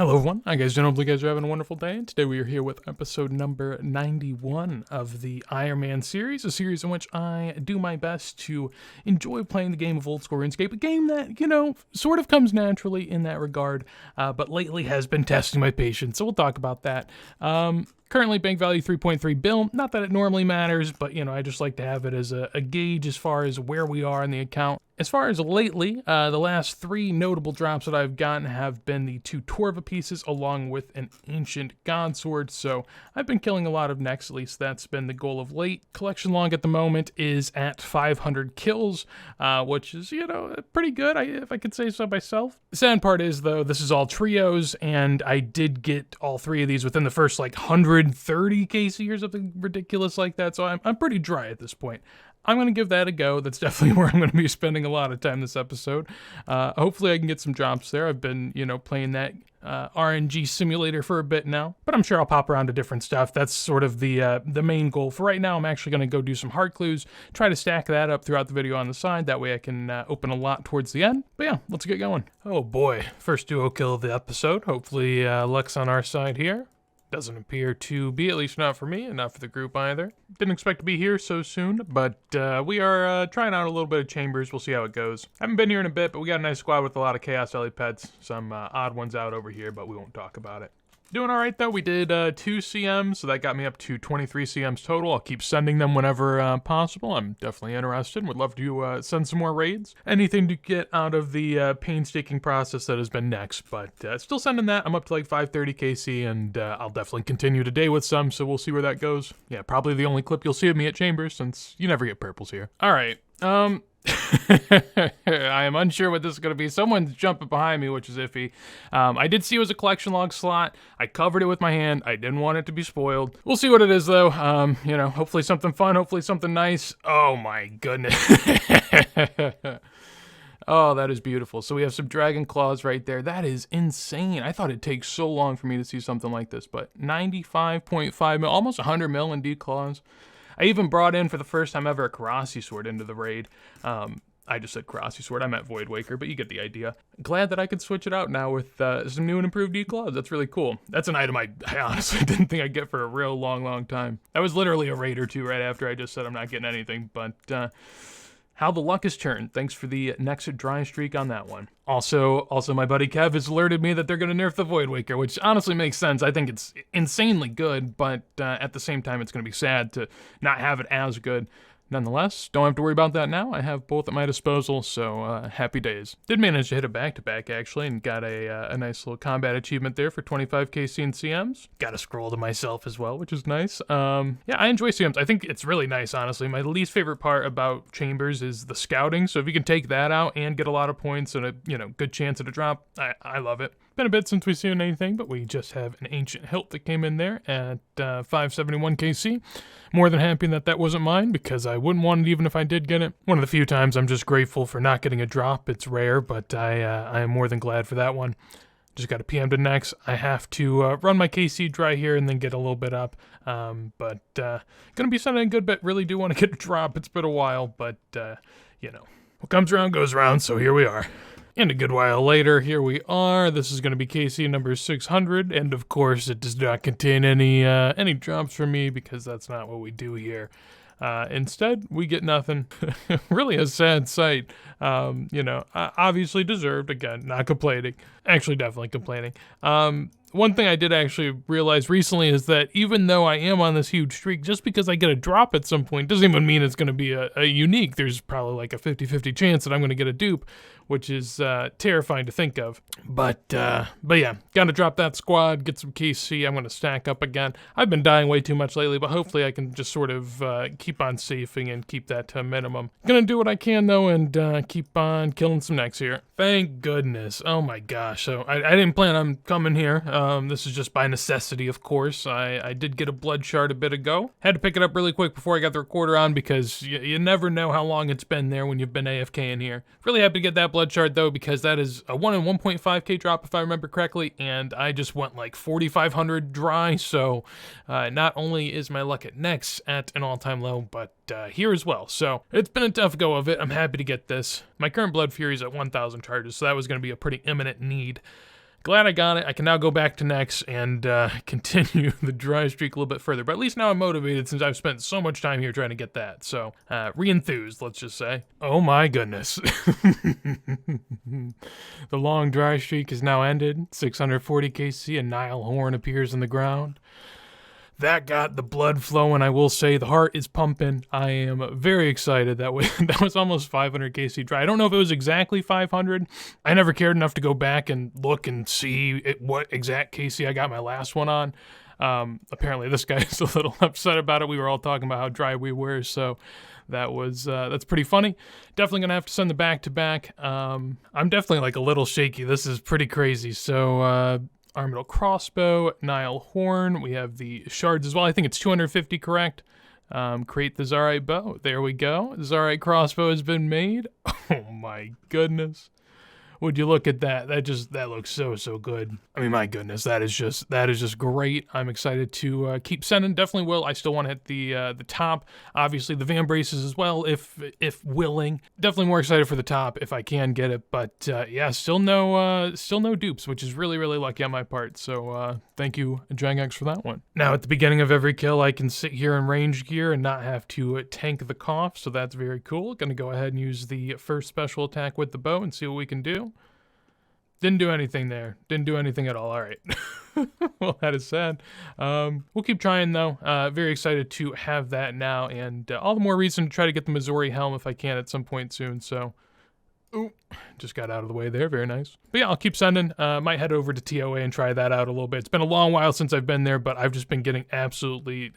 Hello everyone, I guys hope you guys are having a wonderful day. Today we are here with episode number 91 of the Ironman series, a series in which I do my best to enjoy playing the game of old school RuneScape, a game that, sort of comes naturally in that regard, but lately has been testing my patience, so we'll talk about that. Currently bank value 3.3 bill, not that it normally matters, but I just like to have it as a gauge as far as where we are in the account. As far as lately, the last three notable drops that I've gotten have been the 2 Torva pieces along with an Ancient God Sword, so I've been killing a lot of Nex, at least that's been the goal of late. Collection log at the moment is at 500 kills, which is, pretty good, if I could say so myself. The sad part is, though, this is all trios, and I did get all 3 of these within the first, 130 KC or something ridiculous like that, so I'm pretty dry at this point. I'm going to give that a go. That's definitely where I'm going to be spending a lot of time this episode. Hopefully I can get some drops there. I've been, playing that RNG simulator for a bit now, but I'm sure I'll pop around to different stuff. That's sort of the main goal. For right now, I'm actually going to go do some heart clues, try to stack that up throughout the video on the side. That way I can open a lot towards the end. But yeah, let's get going. Oh boy, first duo kill of the episode. Hopefully luck's on our side here. Doesn't appear to be, at least not for me, and not for the group either. Didn't expect to be here so soon, but we are trying out a little bit of chambers. We'll see how it goes. Haven't been here in a bit, but we got a nice squad with a lot of Chaos Ellie pets. Some odd ones out over here, but we won't talk about it. Doing all right, though. We did 2 CMs, so that got me up to 23 CMs total. I'll keep sending them whenever possible. I'm definitely interested. Would love to send some more raids. Anything to get out of the painstaking process that has been Nex, but still sending that. I'm up to 530 KC, and I'll definitely continue today with some, so we'll see where that goes. Yeah, probably the only clip you'll see of me at Chambers, since you never get purples here. All right, I am unsure what this is going to be. Someone's jumping behind me, which is iffy. I did see it was a collection log slot. I covered it with my hand. I didn't want it to be spoiled. We'll see what it is, though. Hopefully something fun. Hopefully something nice. Oh, my goodness. Oh, that is beautiful. So we have some dragon claws right there. That is insane. I thought it'd take so long for me to see something like this, but 95.5 mil, almost 100 mil in D-claws. I even brought in, for the first time ever, a Karasi sword into the raid. I just said Karasi sword, I meant Void Waker, but you get the idea. Glad that I could switch it out now with some new and improved D-claws. That's really cool. That's an item I honestly didn't think I'd get for a real long time. That was literally a raid or 2 right after I just said I'm not getting anything, but how the luck has turned. Thanks for the next dry streak on that one. Also, my buddy Kev has alerted me that they're going to nerf the Void Waker, which honestly makes sense. I think it's insanely good, but at the same time, it's going to be sad to not have it as good. Nonetheless, don't have to worry about that now. I have both at my disposal, so happy days. Did manage to hit a back-to-back, actually, and got a nice little combat achievement there for 25 KC and CMs. Got a scroll to myself as well, which is nice. Yeah, I enjoy CMs. I think it's really nice, honestly. My least favorite part about Chambers is the scouting, so if you can take that out and get a lot of points and a good chance at a drop, I love it. Been a bit since we've seen anything, but we just have an Ancient Hilt that came in there at 571 KC. More than happy that wasn't mine, because I wouldn't want it even if I did get it. One of the few times I'm just grateful for not getting a drop. It's rare, but I am more than glad for that one. Just got a PM to Nex. I have to run my KC dry here and then get a little bit up. But gonna be sending a good bit. Really do want to get a drop. It's been a while, but what comes around goes around, so here we are. And a good while later, here we are. This is going to be KC number 600, and of course it does not contain any drops from me, because that's not what we do here. Instead, we get nothing. Really a sad sight. Obviously deserved. Again, not complaining. Actually, definitely complaining. One thing I did actually realize recently is that even though I am on this huge streak, just because I get a drop at some point doesn't even mean it's going to be a unique. There's probably a 50-50 chance that I'm going to get a dupe, which is terrifying to think of. But yeah, gotta drop that squad, get some KC. I'm going to stack up again. I've been dying way too much lately, but hopefully I can just sort of keep on safing and keep that to a minimum. Gonna do what I can, though, and keep on killing some Nex here. Thank goodness. Oh my gosh. So I didn't plan on coming here. This is just by necessity, of course. I did get a blood shard a bit ago. Had to pick it up really quick before I got the recorder on, because you never know how long it's been there when you've been AFK in here. Really happy to get that blood shard, though, because that is a 1 in 1.5k drop, if I remember correctly, and I just went 4,500 dry, so not only is my luck at Nex at an all-time low, but here as well. So it's been a tough go of it. I'm happy to get this. My current Blood Fury is at 1,000 charges, so that was going to be a pretty imminent need. glad I got it. I can now go back to Nex and continue the dry streak a little bit further. But at least now I'm motivated since I've spent so much time here trying to get that. So, re-enthused, let's just say. Oh my goodness. The long dry streak is now ended. 640 KC, a Nile horn appears in the ground. That got the blood flowing. I will say the heart is pumping. I am very excited. That was almost 500 KC dry. I don't know if it was exactly 500. I never cared enough to go back and look and see what exact KC I got my last one on. Apparently this guy's a little upset about it. We were all talking about how dry we were, so that's pretty funny. Definitely gonna have to send the back-to-back. I'm definitely like a little shaky. This is pretty crazy. So Armadillo crossbow, Nile horn. We have the shards as well. I think it's 250, correct? Create the Zarite bow. There we go. Zarite crossbow has been made. Oh my goodness. Would you look at that? That looks so good. I mean, my goodness, that is just great. I'm excited to keep sending. Definitely will. I still want to hit the top. Obviously, the van braces as well, if willing. Definitely more excited for the top if I can get it. But yeah, still no dupes, which is really lucky on my part. So thank you, Jangex, for that one. Now at the beginning of every kill, I can sit here in range gear and not have to tank the cough. So that's very cool. Gonna go ahead and use the first special attack with the bow and see what we can do. Didn't do anything there. Didn't do anything at all. All right. Well, that is sad. We'll keep trying, though. Very excited to have that now, and all the more reason to try to get the Missouri helm if I can at some point soon, so... Ooh, just got out of the way there. Very nice. But yeah, I'll keep sending. Might head over to TOA and try that out a little bit. It's been a long while since I've been there, but I've just been getting absolutely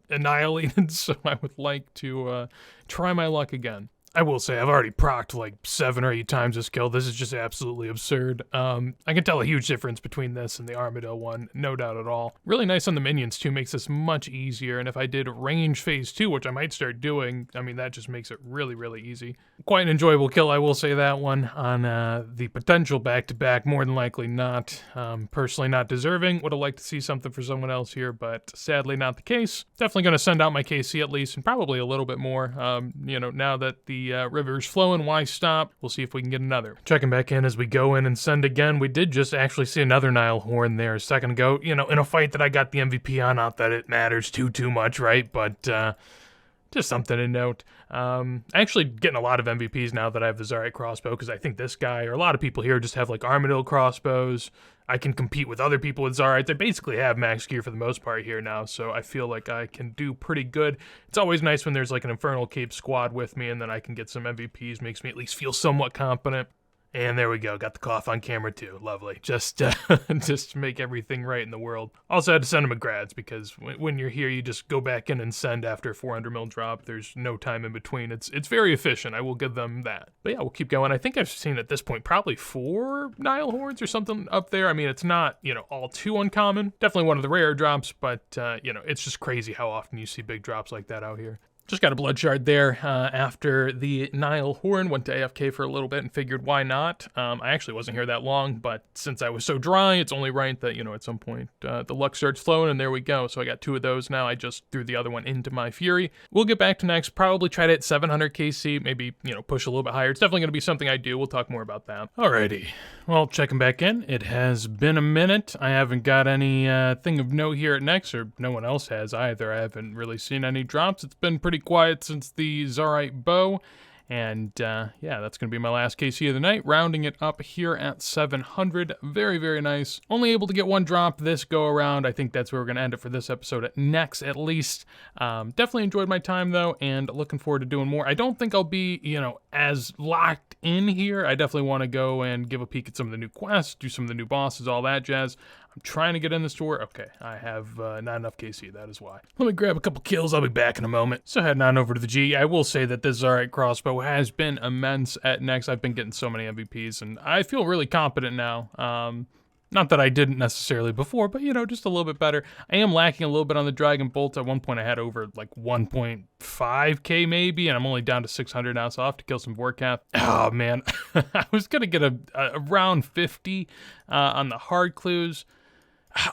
annihilated, so I would like to try my luck again. I will say I've already procced like 7 or 8 times this kill. This is just absolutely absurd. I can tell a huge difference between this and the Armadillo one, no doubt at all. Really nice on the minions too, makes this much easier. And if I did range phase 2, which I might start doing, I mean, that just makes it really easy. Quite an enjoyable kill, I will say that one. On the potential back-to-back, more than likely not. Personally not deserving. Would have liked to see something for someone else here, but sadly not the case. Definitely going to send out my KC at least, and probably a little bit more. You know, now that the river's flowing, why stop? We'll see if we can get another. Checking back in as we go in and send again. We did just actually see another Nile horn there a second ago. You know, in a fight that I got the MVP on, not that it matters too much, right? But just something to note. Actually getting a lot of MVPs now that I have the Zarite crossbow, because I think this guy, or a lot of people here, just have like Armadillo crossbows. I can compete with other people with Zarites. I basically have max gear for the most part here now, so I feel like I can do pretty good. It's always nice when there's like an Infernal Cape squad with me, and then I can get some MVPs. Makes me at least feel somewhat confident. And there we go, got the cough on camera too, lovely. Just to make everything right in the world. Also had to send him a grads, because when you're here, you just go back in and send after a 400 mil drop. There's no time in between. It's very efficient, I will give them that. But yeah, we'll keep going. I think I've seen at this point probably 4 Nile horns or something up there. I mean, it's not, you know, all too uncommon. Definitely one of the rare drops, but you know, it's just crazy how often you see big drops like that out here. Just got a blood shard there after the Nile horn. Went to AFK for a little bit and figured why not. I actually wasn't here that long, but since I was so dry, it's only right that, you know, at some point the luck starts flowing, and there we go. So I got 2 of those now. I just threw the other one into my Fury. We'll get back to next. Probably try to hit 700 KC, maybe, you know, push a little bit higher. It's definitely going to be something I do. We'll talk more about that. Alrighty. Well, checking back in. It has been a minute. I haven't got any thing of note here at Nex, or no one else has either. I haven't really seen any drops. It's been pretty quiet since the Zarite bow, and yeah, that's going to be my last KC of the night, rounding it up here at 700. Very nice. Only able to get 1 drop this go around. I think that's where we're going to end it for this episode at Nex, at least. Definitely enjoyed my time though, and looking forward to doing more. I don't think I'll be, you know, as locked in here. I definitely want to go and give a peek at some of the new quests, do some of the new bosses, all that jazz. I'm trying to get in the store. Okay, I have not enough KC, that is why. Let me grab a couple kills, I'll be back in a moment. So heading on over to the G. I will say that this Zarite crossbow has been immense at Nex. I've been getting so many MVPs, and I feel really competent now. Not that I didn't necessarily before, but, you know, just a little bit better. I am lacking a little bit on the Dragon Bolt. At one point I had over like 1.5k maybe, and I'm only down to 600 now, so I'll have to kill some Vorkath. Oh man, I was gonna get a round 50 on the hard clues.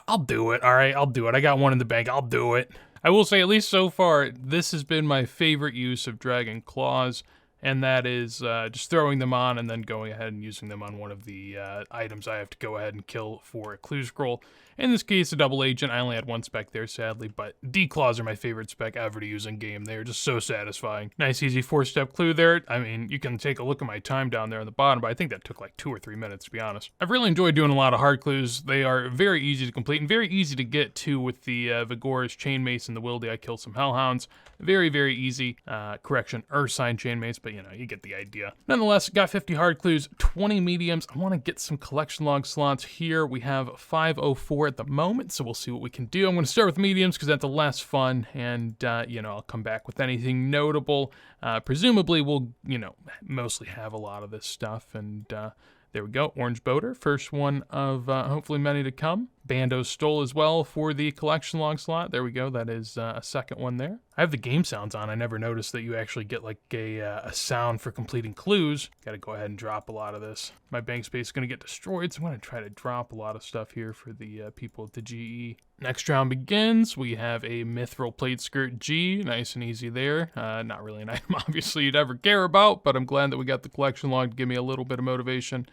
I'll do it, alright, I'll do it. I got 1 in the bank, I'll do it. I will say, at least so far, this has been my favorite use of Dragon Claws, and that is just throwing them on and then going ahead and using them on one of the items I have to go ahead and kill for a clue scroll. In this case, a double agent. I only had one spec there, sadly, but D-claws are my favorite spec ever to use in game. They're just so satisfying. Nice, easy 4-step clue there. I mean, you can take a look at my time down there on the bottom, but I think that took like 2 or 3 minutes, to be honest. I've really enjoyed doing a lot of hard clues. They are very easy to complete and very easy to get to with the Vigor's Chain Mace and the Wildy. I kill some Hellhounds. Very, very easy. Correction, Ursine Chain Mace, but you know, you get the idea. Nonetheless, got 50 hard clues, 20 mediums. I want to get some collection log slots here. We have 504 at the moment, so we'll see what we can do. I'm going to start with mediums because that's the less fun, and you know, I'll come back with anything notable. Presumably, we'll, you know, mostly have a lot of this stuff, and there we go. Orange Boater, first one of hopefully many to come. Bando Stole as well for the collection log slot. There we go. That is a second one there. I have the game sounds on. I never noticed that you actually get like a sound for completing clues. Got to go ahead and drop a lot of this. My bank space is going to get destroyed, so I'm going to try to drop a lot of stuff here for the people at the GE. Next round begins. We have a Mithril Plate Skirt G. Nice and easy there. Not really an item obviously you'd ever care about, but I'm glad that we got the collection log to give me a little bit of motivation.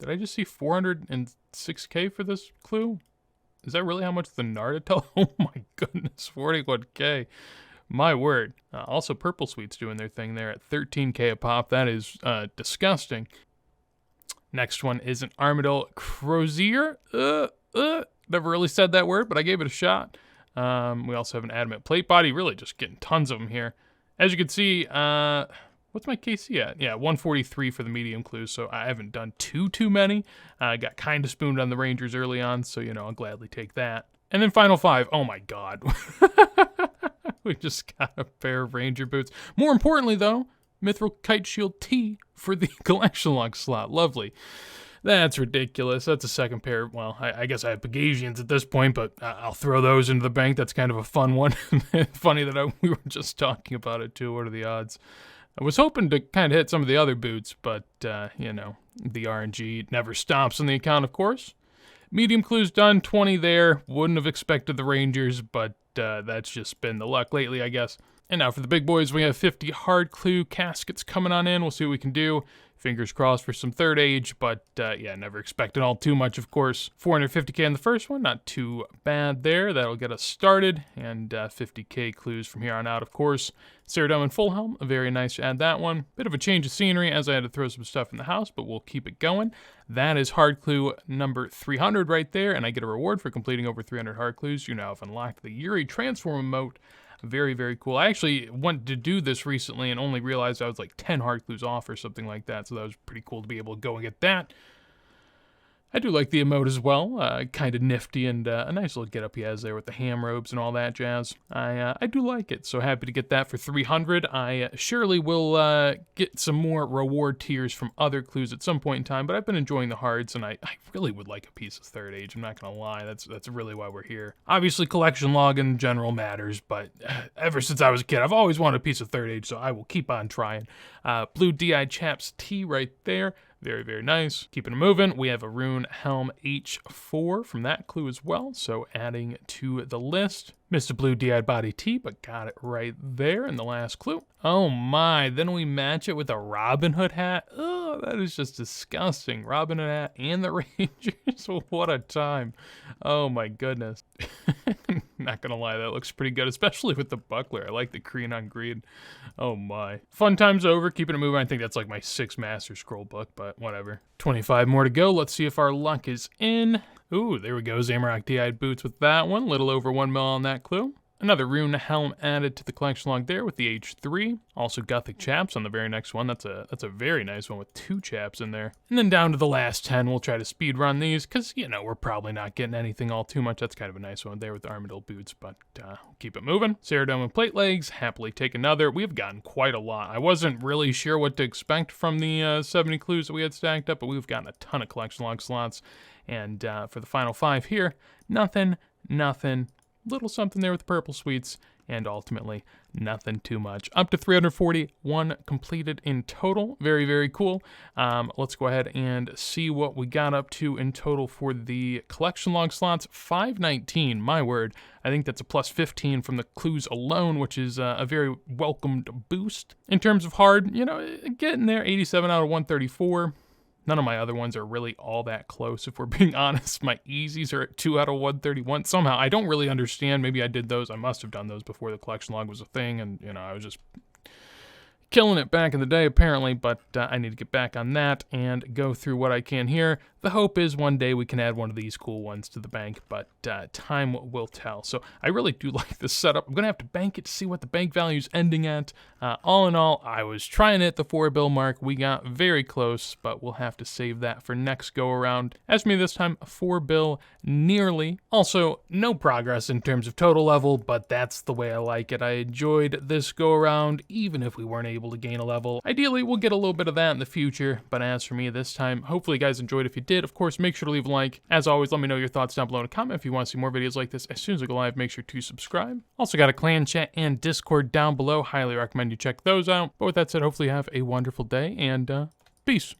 Did I just see 406k for this clue? Is that really how much the Narda tell? Oh my goodness, 41k. My word. Also, Purple Sweet's doing their thing there at 13k a pop. That is disgusting. Next one is an Armadillo Crozier. Never really said that word, but I gave it a shot. We also have an Adamant Plate Body. Really just getting tons of them here. As you can see, what's my KC at? Yeah, 143 for the medium clues, so I haven't done too many. I got kind of spooned on the Rangers early on, so, you know, I'll gladly take that. And then final 5. Oh, my God. We just got a pair of Ranger boots. More importantly, though, Mithril Kite Shield T for the collection log slot. Lovely. That's ridiculous. That's a second pair. Well, I guess I have Pegasians at this point, but I'll throw those into the bank. That's kind of a fun one. Funny that we were just talking about it, too. What are the odds? I was hoping to kind of hit some of the other boots, but, you know, the RNG never stops on the account, of course. Medium clues done, 20 there. Wouldn't have expected the Rangers, but that's just been the luck lately, I guess. And now for the big boys, we have 50 hard clue caskets coming on in. We'll see what we can do. Fingers crossed for some third age, but yeah, never expected all too much, of course. 450k in the first one, not too bad there. That'll get us started, and 50k clues from here on out, of course. Ceradome and Full Helm, very nice to add that one. Bit of a change of scenery as I had to throw some stuff in the house, but we'll keep it going. That is hard clue number 300 right there, and I get a reward for completing over 300 hard clues. You now have unlocked the Yuri Transform emote. Very, very cool. I actually went to do this recently and only realized I was like 10 hard clues off or something like that, so that was pretty cool to be able to go and get that. I do like the emote as well, kind of nifty, and a nice little getup he has there with the ham robes and all that jazz. I do like it, so happy to get that for 300. I surely will get some more reward tiers from other clues at some point in time, but I've been enjoying the hards, and I really would like a piece of third age. I'm not going to lie, that's really why we're here. Obviously, collection log in general matters, but ever since I was a kid, I've always wanted a piece of third age, so I will keep on trying. Blue DI Chaps T right there. Very, very nice. Keeping it moving, we have a Rune Helm H4 from that clue as well, so adding to the list. Missed a blue DI Body T, but got it right there in the last clue. Oh my, then we match it with a Robin Hood hat. Oh, that is just disgusting. Robin Hood hat and the Rangers, what a time. Oh my goodness. Not gonna lie, that looks pretty good, especially with the buckler. I like the green on green. Oh my. Fun time's over, keeping it moving. I think that's like my 6th Master Scroll book, but whatever. 25 more to go. Let's see if our luck is in. Ooh, there we go. Zamorak DI'd boots with that one. Little over 1 mil on that clue. Another Rune Helm added to the collection log there with the H3. Also Gothic Chaps on the very next one. That's a very nice one with 2 chaps in there. And then down to the last 10. We'll try to speed run these because, you know, we're probably not getting anything all too much. That's kind of a nice one there with the Armadillo boots, but keep it moving. Ceradome and Plate Legs. Happily take another. We've gotten quite a lot. I wasn't really sure what to expect from the 70 clues that we had stacked up, but we've gotten a ton of collection log slots. And for the final 5 here, nothing, little something there with the purple sweets, and ultimately nothing too much. Up to 341 completed in total. Very, very cool. Let's go ahead and see what we got up to in total for the collection log slots. 519, my word. I think that's a plus 15 from the clues alone, which is a very welcomed boost. In terms of hard, you know, getting there, 87 out of 134. None of my other ones are really all that close, if we're being honest. My easies are at 2 out of 131. Somehow, I don't really understand. Maybe I did those. I must have done those before the collection log was a thing, and, you know, I was just killing it back in the day, apparently, but I need to get back on that and go through what I can here. The hope is one day we can add one of these cool ones to the bank, but time will tell. So I really do like this setup. I'm going to have to bank it to see what the bank value is ending at. All in all, I was trying to hit the 4 bill mark. We got very close, but we'll have to save that for next go around. As for me this time, 4 bill nearly. Also, no progress in terms of total level, but that's the way I like it. I enjoyed this go around, even if we weren't able to gain a level. Ideally, we'll get a little bit of that in the future, but as for me this time, hopefully you guys enjoyed. If you did, of course, make sure to leave a like. As always, let me know your thoughts down below in a comment. If you want to see more videos like this as soon as I go live, make sure to subscribe. Also got a clan chat and Discord down below. Highly recommend you check those out. But with that said, hopefully you have a wonderful day, and peace.